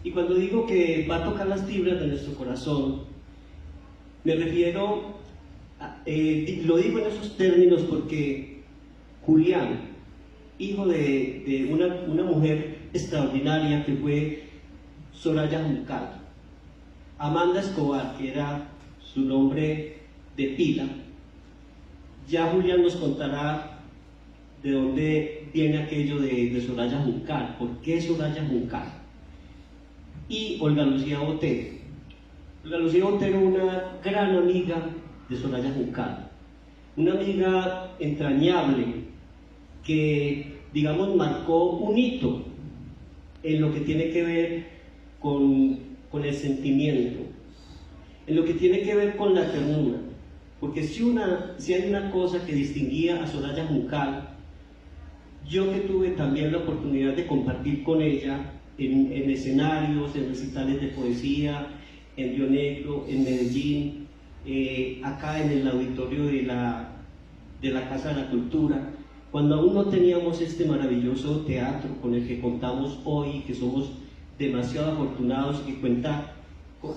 Y cuando digo que va a tocar las fibras de nuestro corazón, me refiero, lo digo en esos términos porque Julián, hijo de una mujer extraordinaria que fue Soraya Juncal, Amanda Escobar, que era su nombre de pila, ya Julián nos contará de dónde viene aquello de Soraya Juncal, por qué Soraya Juncal. Y Olga Lucía Botero. Olga Lucía Botero, una gran amiga de Soraya Juncal, una amiga entrañable que, digamos, marcó un hito en lo que tiene que ver con el sentimiento, en lo que tiene que ver con la ternura, porque si hay una cosa que distinguía a Soraya Juncal, yo que tuve también la oportunidad de compartir con ella en escenarios, en recitales de poesía, en Río Negro, en Medellín, acá en el auditorio de la Casa de la Cultura, cuando aún no teníamos este maravilloso teatro con el que contamos hoy, que somos demasiado afortunados, que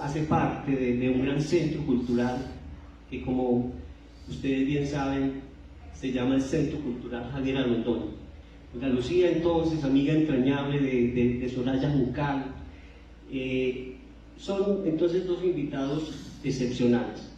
hace parte de un gran centro cultural que, como ustedes bien saben, se llama el Centro Cultural Javier Alondoño. Olga Lucía, entonces, amiga entrañable de Soraya Juncal, son entonces dos invitados excepcionales.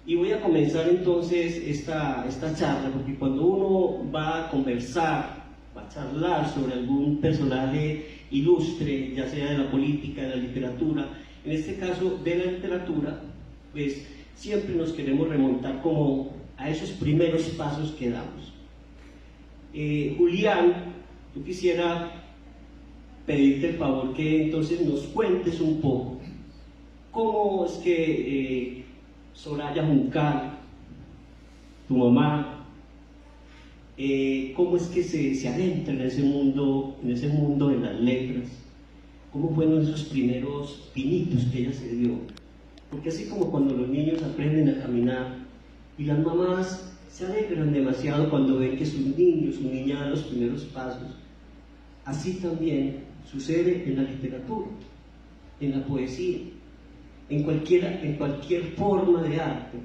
Y voy a comenzar entonces esta charla, porque cuando uno va a conversar, va a charlar sobre algún personaje ilustre, ya sea de la política, de la literatura, en este caso de la literatura, pues siempre nos queremos remontar como a esos primeros pasos que damos. Julián, yo quisiera pedirte el favor que entonces nos cuentes un poco cómo es que Soraya Juncal, tu mamá, cómo es que se adentra en ese mundo de las letras, cómo fueron esos primeros pinitos que ella se dio, porque así como cuando los niños aprenden a caminar y las mamás se alegran demasiado cuando ven que sus niños, su niña da los primeros pasos, así también sucede en la literatura, en la poesía, en cualquier forma de arte.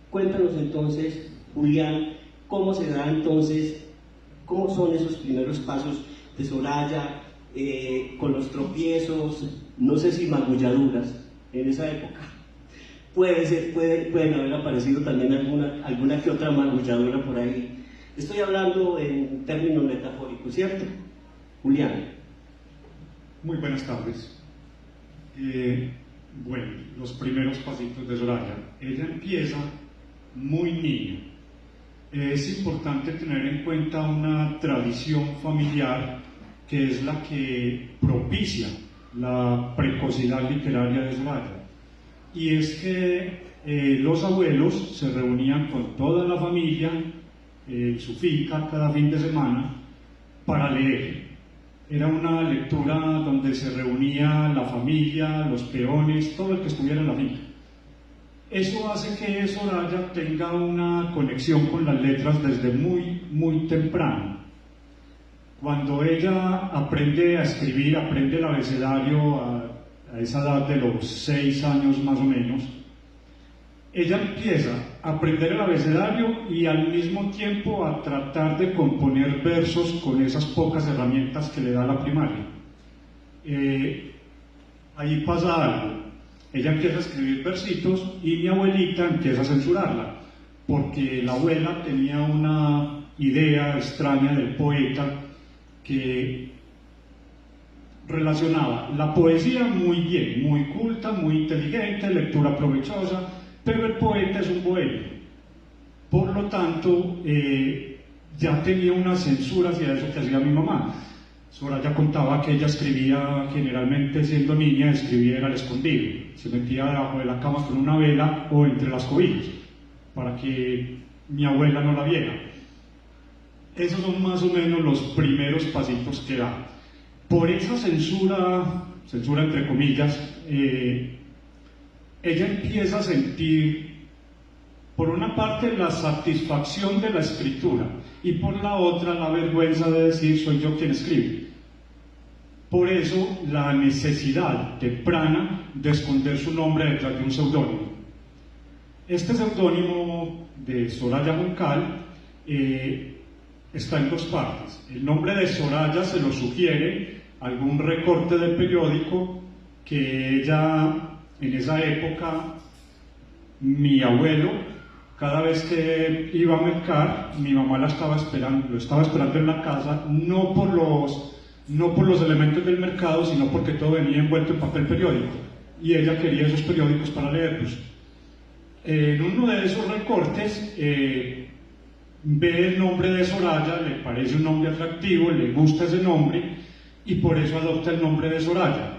Cuéntanos entonces, Julián, cómo se da entonces, cómo son esos primeros pasos de Soraya, con los tropiezos, no sé si magulladuras en esa época. Pueden haber aparecido también alguna que otra magulladura por ahí. Estoy hablando en términos metafóricos, ¿cierto? Julián. Muy buenas tardes. Bueno, los primeros pasitos de Soraya. Ella empieza muy niña. Es importante tener en cuenta una tradición familiar que es la que propicia la precocidad literaria de Soraya. Y es que los abuelos se reunían con toda la familia en su finca cada fin de semana para leer. Era una lectura donde se reunía la familia, los peones, todo el que estuviera en la finca. Eso hace que Soraya tenga una conexión con las letras desde muy, muy temprano. Cuando ella aprende a escribir, aprende el abecedario a esa edad de los 6 años más o menos, ella empieza a aprender el abecedario y al mismo tiempo a tratar de componer versos con esas pocas herramientas que le da la primaria. Ahí pasa algo. Ella empieza a escribir versitos y mi abuelita empieza a censurarla, porque la abuela tenía una idea extraña del poeta que relacionaba la poesía muy bien, muy culta, muy inteligente, lectura provechosa, pero el poeta es un bohemio. Por lo tanto, ya tenía una censura hacia eso que hacía mi mamá. Soraya contaba que ella escribía, generalmente siendo niña, escribía al escondido. Se metía debajo de la cama con una vela o entre las cobijas, para que mi abuela no la viera. Esos son más o menos los primeros pasitos que da. Por esa censura entre comillas, ella empieza a sentir, por una parte, la satisfacción de la escritura y por la otra, la vergüenza de decir, soy yo quien escribe. Por eso la necesidad de Prana de esconder su nombre detrás de un seudónimo. Este seudónimo de Soraya Juncal está en dos partes. El nombre de Soraya se lo sugiere algún recorte del periódico que ella, en esa época, mi abuelo, cada vez que iba a mercar, mi mamá lo estaba esperando en la casa, no por los elementos del mercado, sino porque todo venía envuelto en papel periódico, y ella quería esos periódicos para leerlos. En uno de esos recortes ve el nombre de Soraya, le parece un nombre atractivo, le gusta ese nombre, y por eso adopta el nombre de Soraya.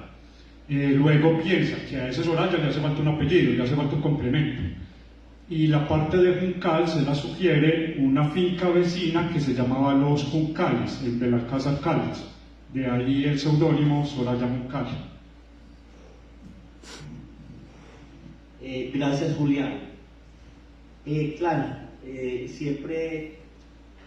Luego piensa que a ese Soraya le hace falta un apellido, le hace falta un complemento. Y la parte de Juncal se la sugiere una finca vecina que se llamaba Los Juncales, el de las Casas Caldas. De ahí el seudónimo Soraya Juncal. Gracias, Julián. Claro, siempre,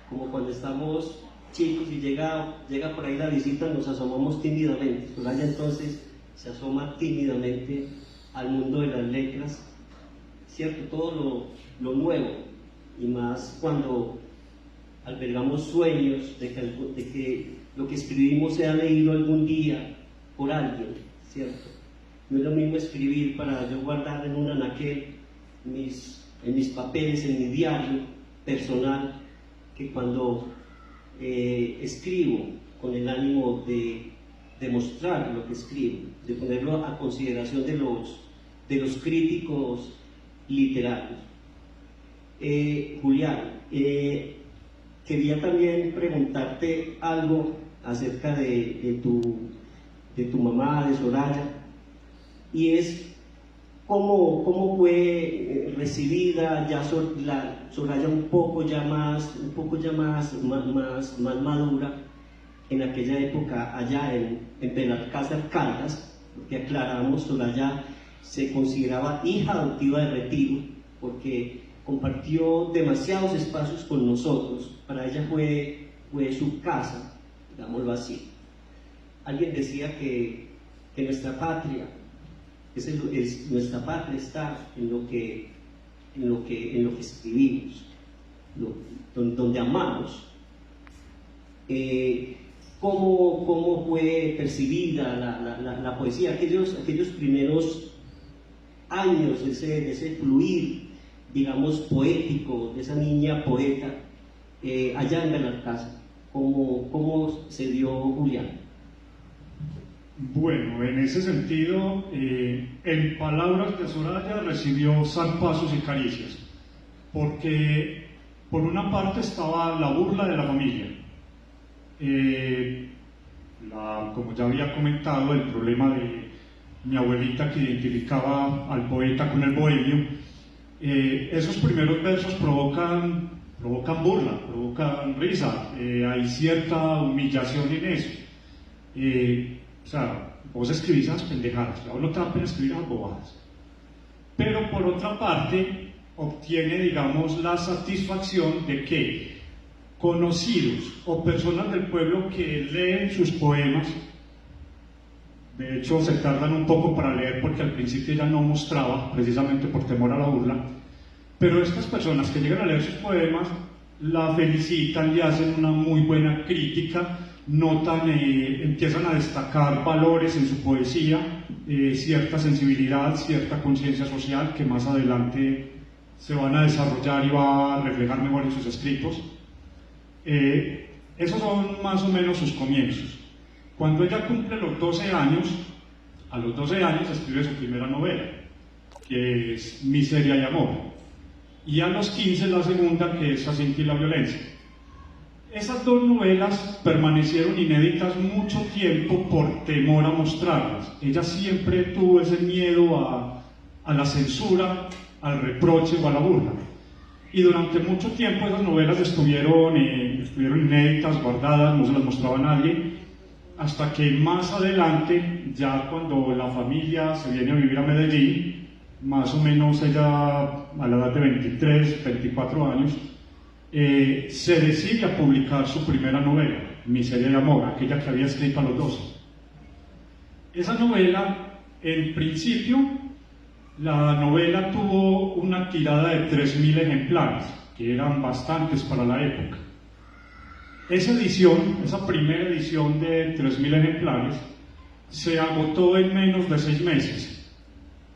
como cuando estamos chicos y llega por ahí la visita, nos asomamos tímidamente. Soraya entonces se asoma tímidamente al mundo de las letras, ¿cierto? Todo lo nuevo, y más cuando albergamos sueños de que lo que escribimos sea leído algún día por alguien, ¿cierto? No es lo mismo escribir para yo guardar en un anaquel en mis papeles, en mi diario personal, que cuando escribo con el ánimo de demostrar lo que escribo, de ponerlo a consideración de los críticos literarios. Julián, quería también preguntarte algo acerca de tu mamá, de Soraya, y es cómo fue recibida ya Soraya un poco ya más madura en aquella época allá en Benalcázar, Caldas, porque aclaramos, Soraya se consideraba hija adoptiva de Retiro, porque compartió demasiados espacios con nosotros. Para ella fue su casa, digámoslo así. Alguien decía que nuestra patria nuestra patria está en lo que escribimos, donde amamos. ¿Cómo fue percibida la poesía, aquellos primeros años de ese fluir, digamos, poético, de esa niña poeta, allá en Benalcázar? ¿Cómo se dio, Julián? Bueno, en ese sentido, en palabras de Soraya recibió zarpazos y caricias, porque por una parte estaba la burla de la familia, como ya había comentado, el problema de mi abuelita que identificaba al poeta con el bohemio. Esos primeros versos provocan burla, provocan risa, hay cierta humillación en eso. O sea, vos escribís esas pendejadas, ya vos no te da pena escribir esas bobadas. Pero por otra parte, obtiene, digamos, la satisfacción de que conocidos o personas del pueblo que leen sus poemas, de hecho se tardan un poco para leer porque al principio ella no mostraba, precisamente por temor a la burla, pero estas personas que llegan a leer sus poemas la felicitan, le hacen una muy buena crítica, notan, empiezan a destacar valores en su poesía, cierta sensibilidad, cierta conciencia social que más adelante se van a desarrollar y va a reflejar mejor en sus escritos. Esos son más o menos sus comienzos. Cuando ella cumple los 12 años, a los 12 años escribe su primera novela, que es Miseria y Amor, y a los 15 la segunda, que es Jacinto y la Violencia. Esas dos novelas permanecieron inéditas mucho tiempo por temor a mostrarlas. Ella siempre tuvo ese miedo a la censura, al reproche o a la burla. Y durante mucho tiempo esas novelas estuvieron inéditas, guardadas, no se las mostraba a nadie, hasta que más adelante, ya cuando la familia se viene a vivir a Medellín, más o menos ella a la edad de 23, 24 años, se decide a publicar su primera novela, Miseria y Amor, aquella que había escrito a los 12. Esa novela, en principio, la novela tuvo una tirada de 3.000 ejemplares, que eran bastantes para la época. Esa edición, esa primera edición de 3.000 ejemplares, se agotó en menos de 6 meses,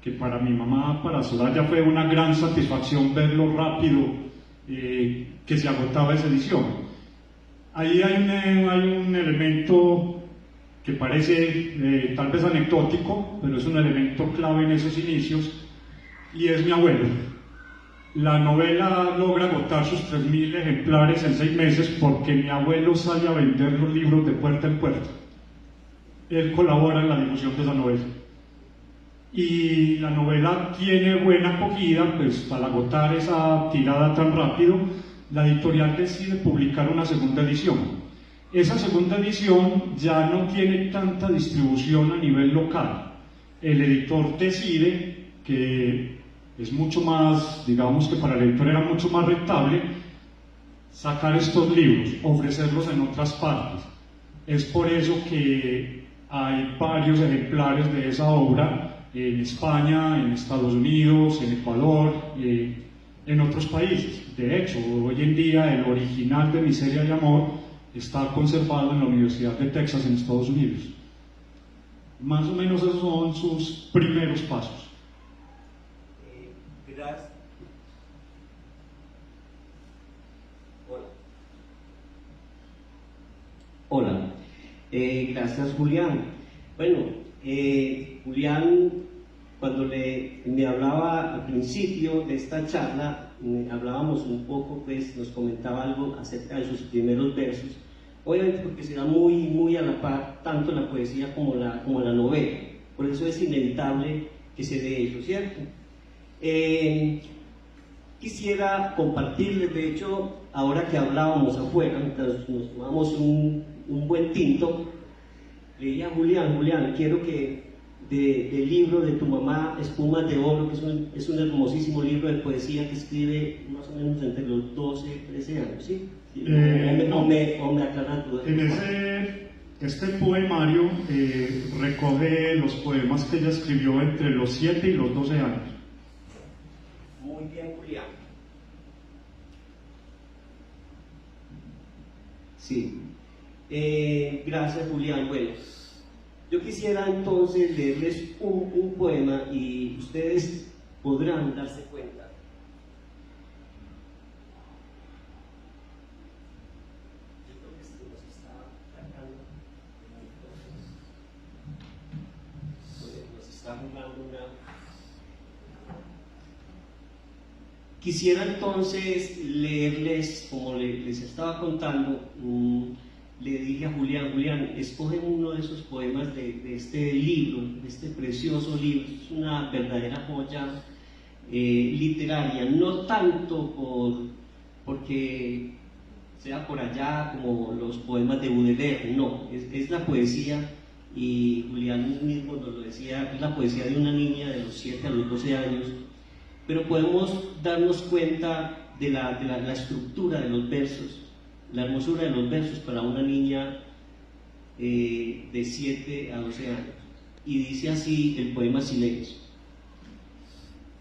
que para mi mamá, para Soraya, fue una gran satisfacción ver lo rápido que se agotaba esa edición. Ahí hay un elemento que parece tal vez anecdótico, pero es un elemento clave en esos inicios, y es mi abuelo. La novela logra agotar sus 3.000 ejemplares en 6 meses porque mi abuelo sale a vender los libros de puerta en puerta. Él colabora en la difusión de esa novela. Y la novela tiene buena acogida, pues al agotar esa tirada tan rápido, la editorial decide publicar una segunda edición. Esa segunda edición ya no tiene tanta distribución a nivel local. El editor decide que es mucho más, digamos que para el editor era mucho más rentable sacar estos libros, ofrecerlos en otras partes. Es por eso que hay varios ejemplares de esa obra en España, en Estados Unidos, en Ecuador, en otros países. De hecho, hoy en día el original de Miseria y Amor está conservado en la Universidad de Texas en Estados Unidos. Más o menos esos son sus primeros pasos. Gracias. Hola. Gracias, Julián. Bueno, Julián, cuando me hablaba al principio de esta charla, hablábamos un poco, pues nos comentaba algo acerca de sus primeros versos, obviamente porque se da muy a la par tanto la poesía como la novela, por eso es inevitable que se dé eso, ¿cierto? Quisiera compartirles, de hecho, ahora que hablábamos afuera, mientras nos tomamos un buen tinto, le dije a Julián, quiero que del libro de tu mamá, Espumas de Oro, que es un hermosísimo libro de poesía que escribe más o menos entre los 12 y 13 años, ¿sí? No. O me aclaran tú. Este poemario recoge los poemas que ella escribió entre los 7 y los 12 años. Muy bien, Julián. Sí. Gracias, Julián. Bueno, yo quisiera entonces leerles un poema y ustedes podrán darse cuenta. Yo creo que esto nos está sacando, nos está jugando una... Quisiera entonces leerles, como les estaba contando, le dije a Julián, escogen uno de esos poemas de este libro, de este precioso libro, es una verdadera joya literaria, no tanto porque sea por allá como los poemas de Baudelaire, no, es la poesía, y Julián mismo nos lo decía, es la poesía de una niña de los 7 a los 12 años, pero podemos darnos cuenta de la estructura de los versos, la hermosura de los versos para una niña de 7 a 12 años. Y dice así el poema Silencio.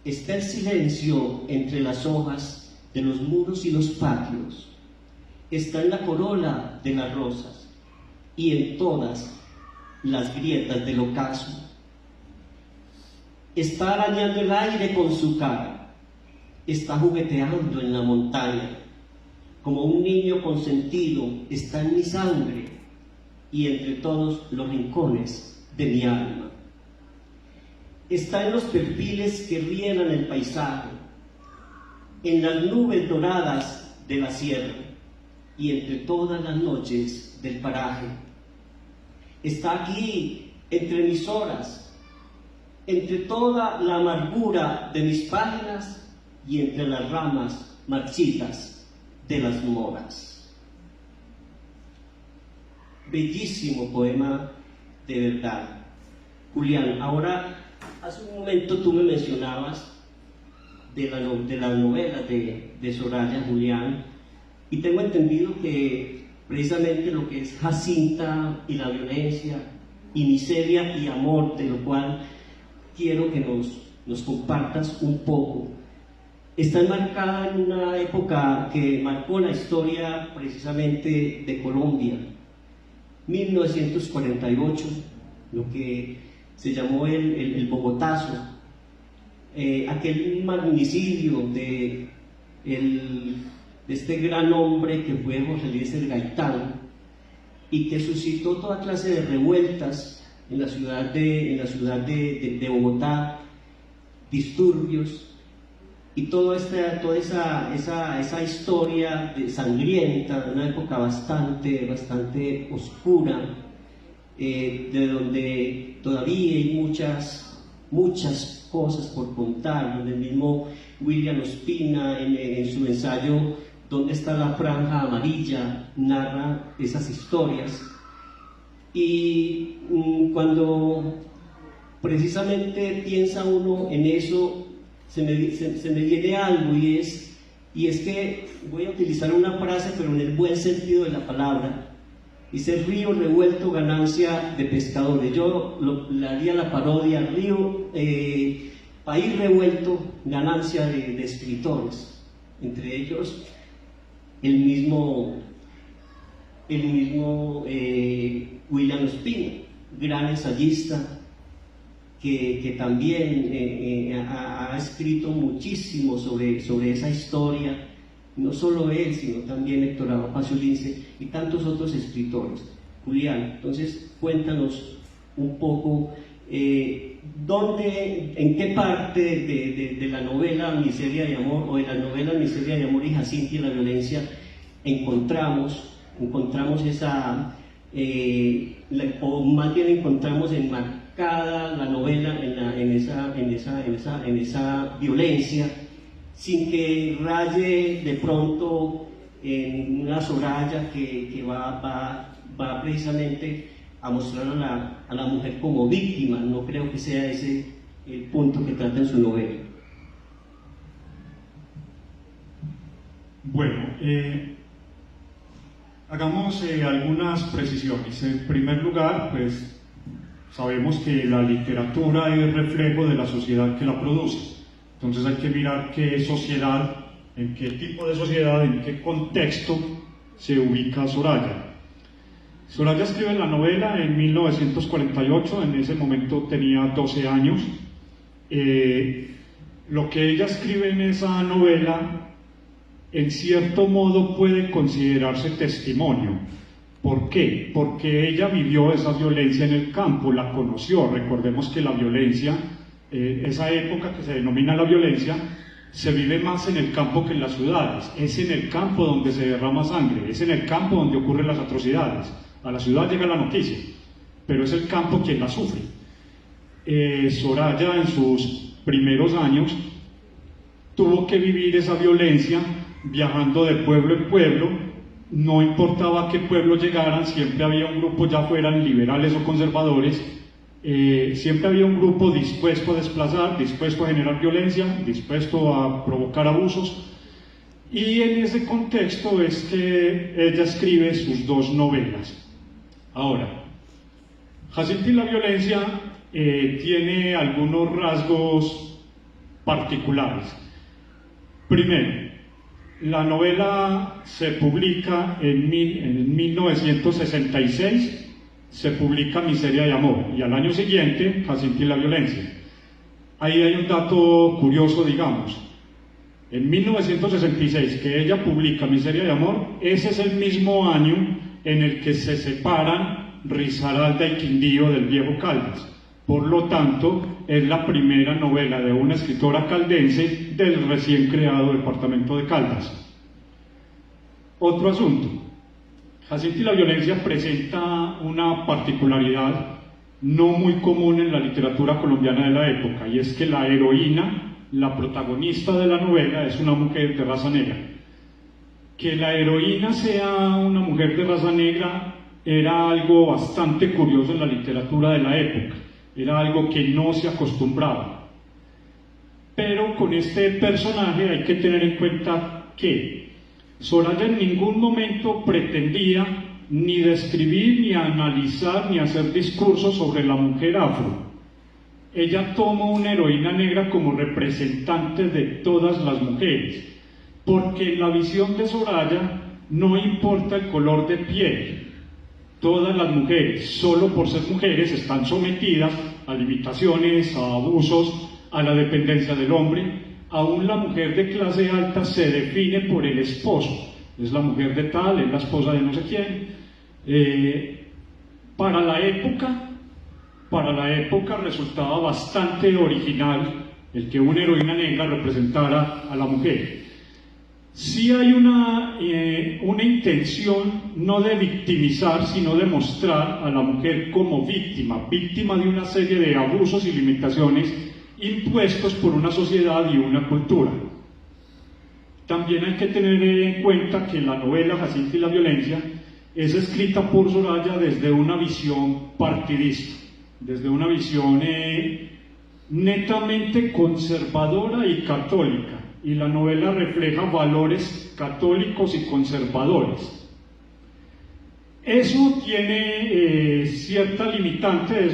Está el silencio entre las hojas de los muros y los patios, está en la corola de las rosas y en todas las grietas del ocaso. Está arañando el aire con su cara, está jugueteando en la montaña, como un niño consentido, está en mi sangre y entre todos los rincones de mi alma. Está en los perfiles que riegan el paisaje, en las nubes doradas de la sierra y entre todas las noches del paraje. Está aquí entre mis horas, entre toda la amargura de mis páginas y entre las ramas marchitas de las moras. Bellísimo poema, de verdad. Julián, ahora, hace un momento tú me mencionabas de las novelas de Soraya, Julián, y tengo entendido que precisamente lo que es Jacinta y la violencia y miseria y amor, de lo cual quiero que nos compartas un poco. Está enmarcada en una época que marcó la historia precisamente de Colombia, 1948, lo que se llamó el Bogotazo, aquel magnicidio de este gran hombre que fue Jorge Eliezer Gaitán, y que suscitó toda clase de revueltas en la ciudad de Bogotá, disturbios, y toda esa historia sangrienta, de una época bastante oscura, de donde todavía hay muchas cosas por contar, donde el mismo William Ospina en su ensayo ¿Dónde está la franja amarilla?, narra esas historias. Y cuando precisamente piensa uno en eso, se me viene algo, y es que voy a utilizar una frase, pero en el buen sentido de la palabra. Dice: río revuelto, ganancia de pescadores. Yo le haría la parodia: río, país revuelto, ganancia de escritores. Entre ellos el mismo William Ospina, gran ensayista, que también ha escrito muchísimo sobre esa historia. No solo él, sino también Héctor Apacio Lince y tantos otros escritores. Julián, entonces cuéntanos un poco en qué parte de la novela Miseria de Amor, o de las novelas Miseria de Amor y Jacinta y la violencia, encontramos esa, o más bien encontramos enmarcada la novela en esa violencia, sin que raye de pronto en una Soraya que va precisamente a mostrar a la mujer como víctima. No creo que sea ese el punto que trata en su novela. Bueno, hagamos algunas precisiones. En primer lugar, pues sabemos que la literatura es reflejo de la sociedad que la produce. Entonces hay que mirar qué sociedad, en qué tipo de sociedad, en qué contexto se ubica Soraya. Soraya escribe la novela en 1948, en ese momento tenía 12 años. Lo que ella escribe en esa novela, en cierto modo, puede considerarse testimonio. ¿Por qué? Porque ella vivió esa violencia en el campo, la conoció. Recordemos que la violencia, esa época que se denomina la violencia, se vive más en el campo que en las ciudades. Es en el campo donde se derrama sangre, es en el campo donde ocurren las atrocidades. A la ciudad llega la noticia, pero es el campo quien la sufre. Soraya, en sus primeros años, tuvo que vivir esa violencia viajando de pueblo en pueblo. No importaba a qué pueblo llegaran, siempre había un grupo, ya fueran liberales o conservadores, siempre había un grupo dispuesto a desplazar, dispuesto a generar violencia, dispuesto a provocar abusos. Y en ese contexto es que ella escribe sus dos novelas. Ahora, Jacinta y la violencia tiene algunos rasgos particulares. Primero, la novela se publica en 1966, se publica Miseria de Amor, y al año siguiente Jacinta y la violencia. Ahí hay un dato curioso, digamos. En 1966, que ella publica Miseria de Amor, ese es el mismo año en el que se separan Risaralda y Quindío del viejo Caldas. Por lo tanto, es la primera novela de una escritora caldense del recién creado departamento de Caldas. Otro asunto. Jacinta y la violencia presenta una particularidad no muy común en la literatura colombiana de la época, y es que la heroína, la protagonista de la novela, es una mujer de raza negra. Que la heroína sea una mujer de raza negra era algo bastante curioso en la literatura de la época, era algo que no se acostumbraba. Pero con este personaje hay que tener en cuenta que Soraya en ningún momento pretendía ni describir, ni analizar, ni hacer discursos sobre la mujer afro. Ella toma una heroína negra como representante de todas las mujeres, porque en la visión de Soraya no importa el color de piel. Todas las mujeres, solo por ser mujeres, están sometidas a limitaciones, a abusos, a la dependencia del hombre. Aún la mujer de clase alta se define por el esposo. Es la mujer de tal, es la esposa de no sé quién. Para la época resultaba bastante original el que una heroína negra representara a la mujer. Sí hay una intención no de victimizar, sino de mostrar a la mujer como víctima de una serie de abusos y limitaciones impuestos por una sociedad y una cultura. También hay que tener en cuenta que la novela Jacinta y la violencia es escrita por Soraya desde una visión partidista, desde una visión netamente conservadora y católica, y la novela refleja valores católicos y conservadores. Eso tiene cierta limitante,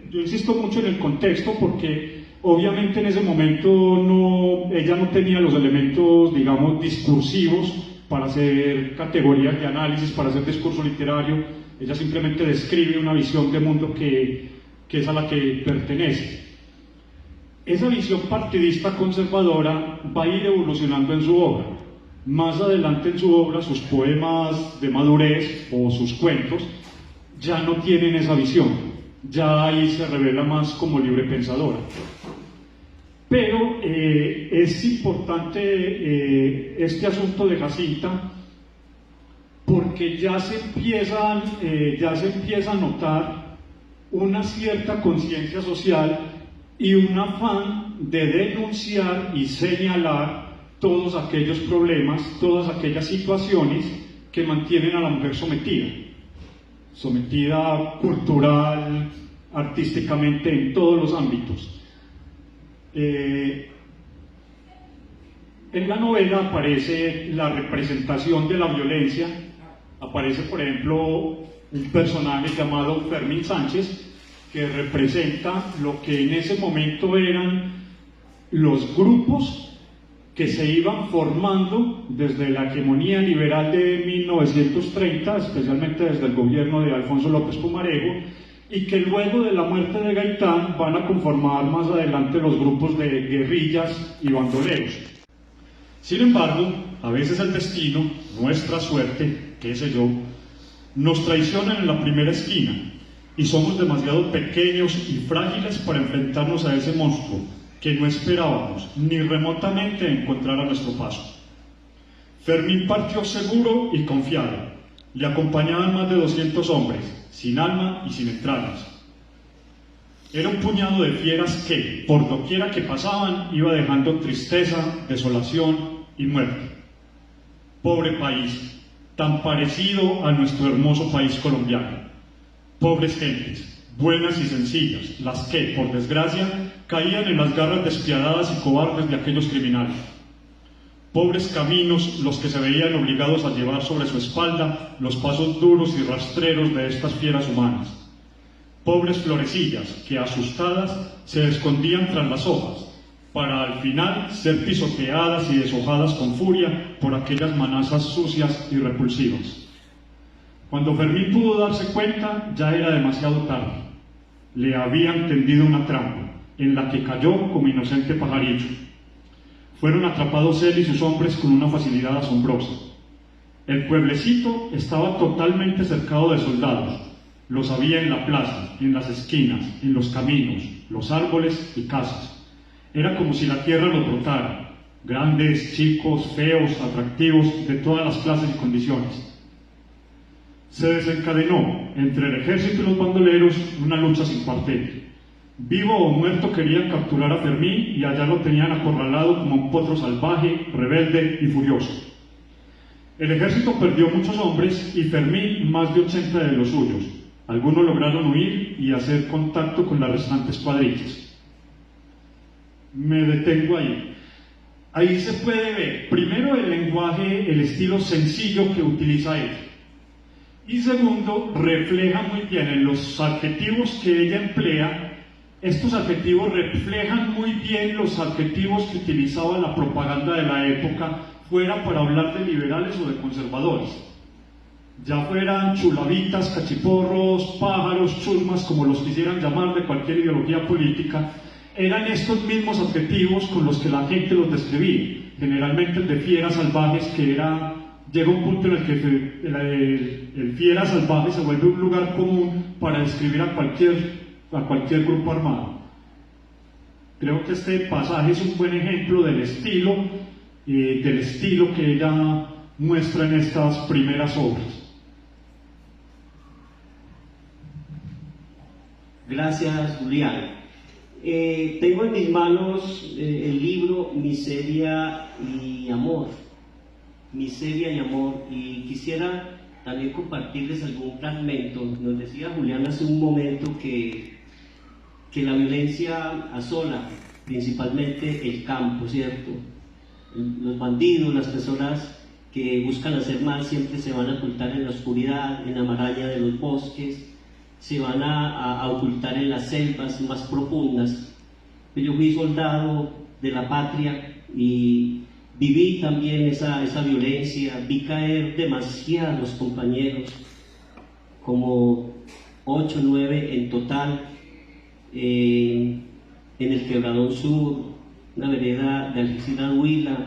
yo insisto mucho en el contexto porque obviamente en ese momento ella no tenía los elementos, digamos, discursivos para hacer categorías de análisis, para hacer discurso literario. Ella simplemente describe una visión de mundo que es a la que pertenece. Esa visión partidista conservadora va a ir evolucionando en su obra. Más adelante en su obra, sus poemas de madurez o sus cuentos ya no tienen esa visión, ya ahí se revela más como libre pensadora. Pero es importante este asunto de Jacinta porque ya se empieza a notar una cierta conciencia social y un afán de denunciar y señalar todos aquellos problemas, todas aquellas situaciones que mantienen a la mujer sometida cultural, artísticamente, en todos los ámbitos. En la novela aparece la representación de la violencia, aparece por ejemplo un personaje llamado Fermín Sánchez, que representa lo que en ese momento eran los grupos que se iban formando desde la hegemonía liberal de 1930, especialmente desde el gobierno de Alfonso López Pumarejo, y que luego de la muerte de Gaitán van a conformar más adelante los grupos de guerrillas y bandoleros. Sin embargo, a veces el destino, nuestra suerte, qué sé yo, nos traicionan en la primera esquina y somos demasiado pequeños y frágiles para enfrentarnos a ese monstruo que no esperábamos ni remotamente encontrar a nuestro paso. Fermín partió seguro y confiado. Le acompañaban más de 200 hombres, sin alma y sin entrañas. Era un puñado de fieras que, por doquiera que pasaban, iba dejando tristeza, desolación y muerte. Pobre país, tan parecido a nuestro hermoso país colombiano. Pobres gentes, buenas y sencillas, las que, por desgracia, caían en las garras despiadadas y cobardes de aquellos criminales. Pobres caminos los que se veían obligados a llevar sobre su espalda los pasos duros y rastreros de estas fieras humanas. Pobres florecillas que, asustadas, se escondían tras las hojas, para al final ser pisoteadas y deshojadas con furia por aquellas manazas sucias y repulsivas. Cuando Fermín pudo darse cuenta, ya era demasiado tarde. Le habían tendido una trampa, en la que cayó como inocente pajarillo. Fueron atrapados él y sus hombres con una facilidad asombrosa. El pueblecito estaba totalmente cercado de soldados. Los había en la plaza, en las esquinas, en los caminos, los árboles y casas. Era como si la tierra los brotara, grandes, chicos, feos, atractivos, de todas las clases y condiciones. Se desencadenó entre el ejército y los bandoleros una lucha sin cuartel. Vivo o muerto querían capturar a Fermín y allá lo tenían acorralado como un potro salvaje, rebelde y furioso. El ejército perdió muchos hombres y Fermín más de 80 de los suyos. Algunos lograron huir y hacer contacto con las restantes cuadrillas. Me detengo ahí. Ahí se puede ver, primero, el lenguaje, el estilo sencillo que utiliza ella. Y segundo, refleja muy bien en los adjetivos que ella emplea. Estos adjetivos reflejan muy bien los adjetivos que utilizaba la propaganda de la época, fuera para hablar de liberales o de conservadores. Ya fueran chulavitas, cachiporros, pájaros, chusmas, como los quisieran llamar, de cualquier ideología política, eran estos mismos adjetivos con los que la gente los describía. Generalmente el de fieras salvajes, que era, llega un punto en el que el fiera salvaje se vuelve un lugar común para describir a cualquier grupo armado. Creo que este pasaje es un buen ejemplo del estilo que ella muestra en estas primeras obras. Gracias, Julián. Tengo en mis manos el libro Miseria y Amor. Miseria y Amor, y quisiera también compartirles algún fragmento. Nos decía Julián hace un momento que la violencia asola principalmente el campo, ¿cierto? Los bandidos, las personas que buscan hacer mal siempre se van a ocultar en la oscuridad, en la maraña de los bosques, se van a ocultar en las selvas más profundas. Yo fui soldado de la patria y viví también esa violencia, vi caer demasiados compañeros, como 8 o 9 en total, en el Quebradón Sur, una vereda de Algeciras Huila,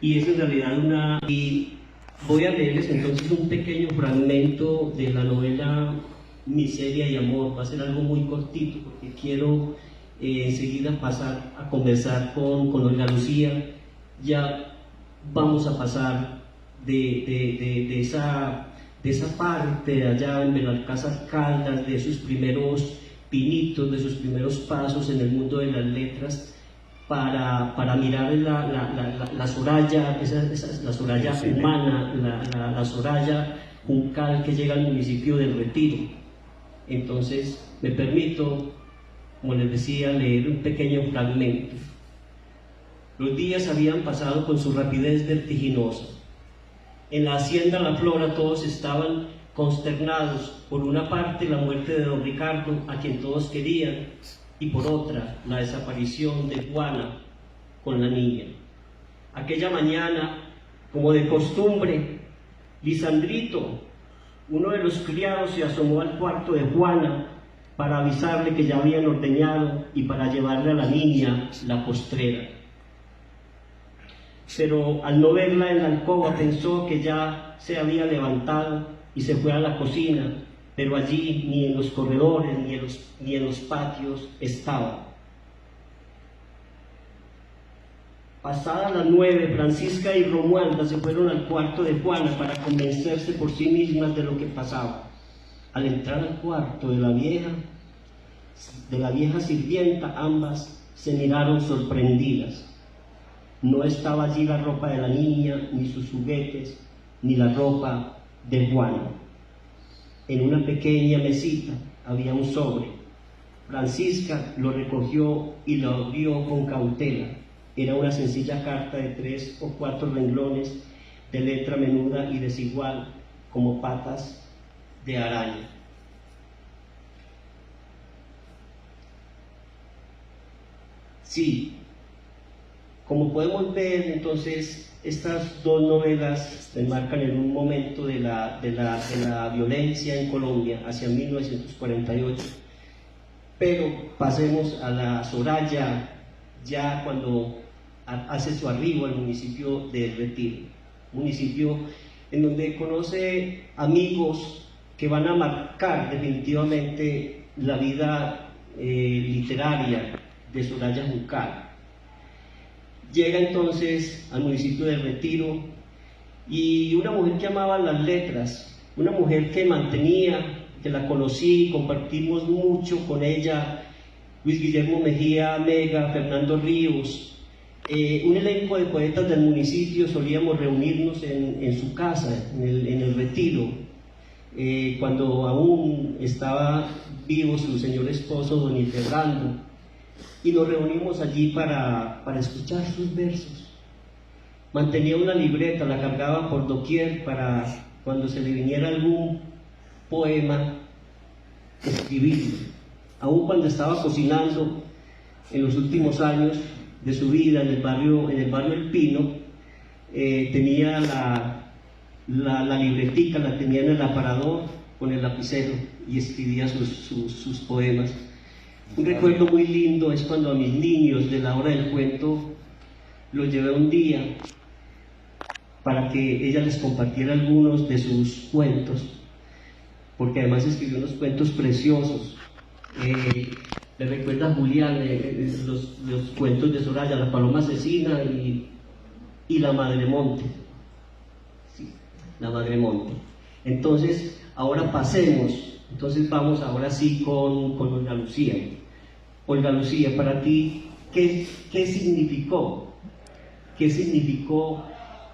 y es en realidad y voy a leerles entonces un pequeño fragmento de la novela Miseria y Amor. Va a ser algo muy cortito porque quiero enseguida pasar a conversar con Olga Lucía. Ya vamos a pasar de esa parte de allá en Belalcázar Caldas, de sus primeros pinitos, de sus primeros pasos en el mundo de las letras, para mirar la Soraya, la Soraya humana, la Soraya Juncal que llega al municipio del Retiro. Entonces me permito, como les decía, leer un pequeño fragmento. Los días habían pasado con su rapidez vertiginosa. En la hacienda La Flora todos estaban consternados, por una parte la muerte de don Ricardo, a quien todos querían, y por otra la desaparición de Juana con la niña. Aquella mañana, como de costumbre, Lisandrito, uno de los criados, se asomó al cuarto de Juana para avisarle que ya habían ordeñado y para llevarle a la niña la postrera. Pero al no verla en la alcoba pensó que ya se había levantado y se fue a la cocina, pero allí ni en los corredores ni en los patios estaba. Pasadas las 9, Francisca y Romualda se fueron al cuarto de Juana para convencerse por sí mismas de lo que pasaba. Al entrar al cuarto de la vieja sirvienta, ambas se miraron sorprendidas. No estaba allí la ropa de la niña, ni sus juguetes, ni la ropa de Juana. En una pequeña mesita había un sobre. Francisca lo recogió y lo abrió con cautela. Era una sencilla carta de 3 o 4 renglones, de letra menuda y desigual, como patas de araña. Sí, como podemos ver, entonces, estas dos novelas se enmarcan en un momento de la violencia en Colombia, hacia 1948. Pero pasemos a la Soraya, ya cuando hace su arribo al municipio de Retiro, municipio en donde conoce amigos que van a marcar definitivamente la vida literaria de Soraya Juncal. Llega entonces al municipio de Retiro y una mujer que amaba las letras, una mujer que que la conocí, compartimos mucho con ella, Luis Guillermo Mejía Mega, Fernando Ríos, un elenco de poetas del municipio. Solíamos reunirnos en su casa, en el Retiro, cuando aún estaba vivo su señor esposo, don Fernando, y nos reunimos allí para escuchar sus versos. mantenía una libreta, la cargaba por doquier para cuando se le viniera algún poema, escribirlo. Aún cuando estaba cocinando en los últimos años de su vida en el barrio El Pino, tenía la libretica, la tenía en el aparador con el lapicero y escribía sus poemas. Un recuerdo muy lindo es cuando a mis niños de la hora del cuento los llevé un día para que ella les compartiera algunos de sus cuentos, porque además escribió unos cuentos preciosos. Le recuerda a Julián los cuentos de Soraya, La Paloma Asesina y La Madre Monte. Sí, La Madre Monte. Entonces, ahora pasemos, entonces vamos ahora sí con Olga Lucía. Olga Lucía, para ti, ¿qué significó? ¿Qué significó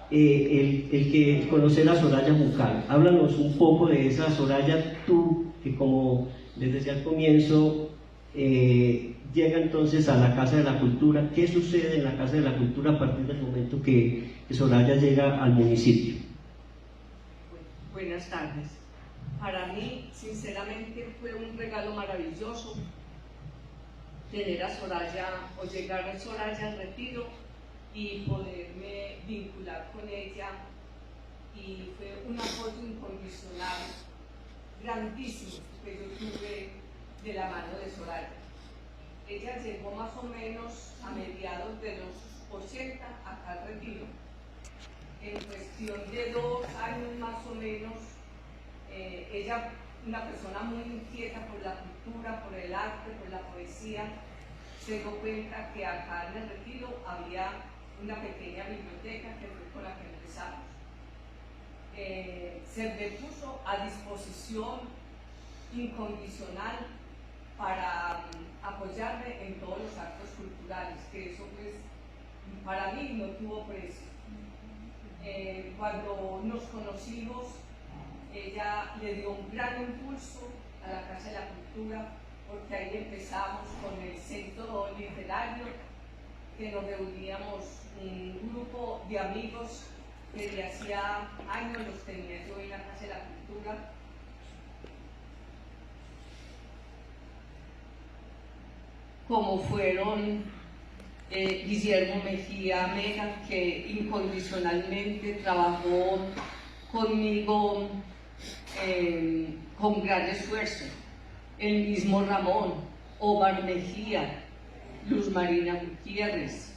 el que conocer a Soraya Juncal? Háblanos un poco de esa Soraya, tú, que como les decía al comienzo, llega entonces a la Casa de la Cultura. ¿Qué sucede en la Casa de la Cultura a partir del momento que Soraya llega al municipio? Buenas tardes. Para mí, sinceramente, fue un regalo maravilloso tener a Soraya o llegar a Soraya al retiro y poderme vincular con ella, y fue un apoyo incondicional grandísimo que yo tuve de la mano de Soraya. Ella llegó más o menos a mediados de los 80 acá al retiro. En cuestión de 2 años más o menos, ella, una persona muy inquieta por la cultura, por el arte, por la poesía, se dio cuenta que acá en el retiro había una pequeña biblioteca, que fue con la que empezamos. Se me puso a disposición incondicional para apoyarme en todos los actos culturales, que eso pues para mí no tuvo precio. Cuando nos conocimos, ella le dio un gran impulso a la Casa de la Cultura, porque ahí empezamos con el centro literario, que nos reuníamos un grupo de amigos que de hacía años los tenía yo en la Casa de la Cultura. Como fueron Guillermo Mejía Mega, que incondicionalmente trabajó conmigo con gran esfuerzo, el mismo Ramón, Omar Mejía, Luz Marina Gutiérrez,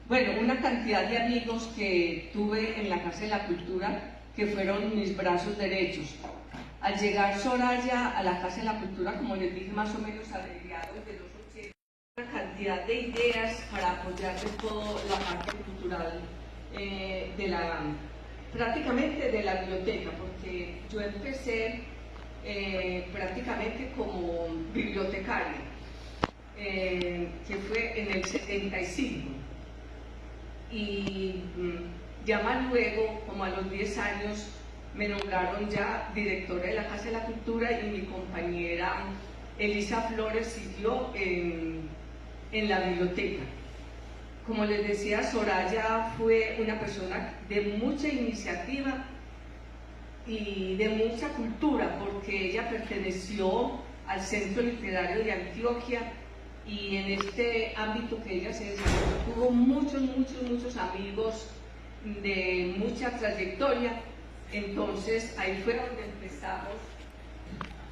bueno, una cantidad de amigos que tuve en la Casa de la Cultura que fueron mis brazos derechos. Al llegar Soraya a la Casa de la Cultura, como les dije, más o menos a mediados de los 80, una cantidad de ideas para apoyar de toda la parte cultural prácticamente de la biblioteca, porque yo empecé prácticamente como bibliotecaria, que fue en el 75, y ya más luego, como a los 10 años, me nombraron ya directora de la Casa de la Cultura, y mi compañera Elisa Flores siguió en la biblioteca. Como les decía, Soraya fue una persona de mucha iniciativa y de mucha cultura, porque ella perteneció al Centro Literario de Antioquia, y en este ámbito que ella se desarrolló tuvo muchos amigos de mucha trayectoria. Entonces ahí fue donde empezamos